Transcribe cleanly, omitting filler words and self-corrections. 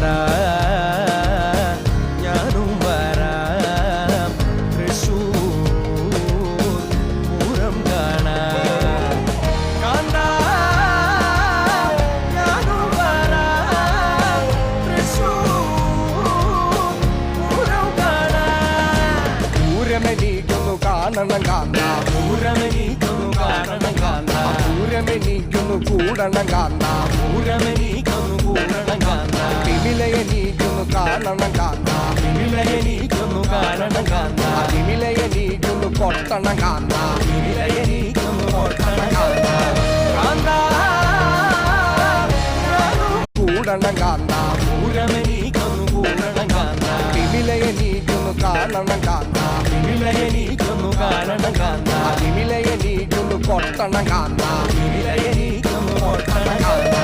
കാന്ത ഞാനും വരാം തൃശ്ശൂർ പൂരം കാണാൻ കാന്ത ഞാനും വരാം തൃശ്ശൂർ പൂരം കാണാൻ പൂരമെനിക്കൊന്നു കാണണം കാന്ത പൂരമെനിക്കൊന്നു കാണണം കാന്ത പൂരമെനിക്കൊന്നു കൂടണം കാന്ത പൂരമെനിക്കൊന്നു കൂടണം കാന്ത വിമിലയെനിക്കൊന്നു കാണണം കാന്ത വിമിലയെനിക്കൊന്നു കാണണം കാന്ത വിമിലയെനിക്കൊന്നു കൊട്ടണം കാന്ത വിമിലയെനിക്കൊന്നു കൊട്ടണം കാന്ത കാന്ത കൂടണം കാന്ത പൂരമെനിക്കൊന്നു കൂടണം കാന്ത വിമിലയെനിക്കൊന്നു കാണണം കാന്ത വിമിലയെനിക്കൊന്നു കാണണം കാന്ത വിമിലയെനിക്കൊന്നു കൊട്ടണം കാന്ത വിമിലയെനിക്കൊന്നു കൊട്ടണം കാന്ത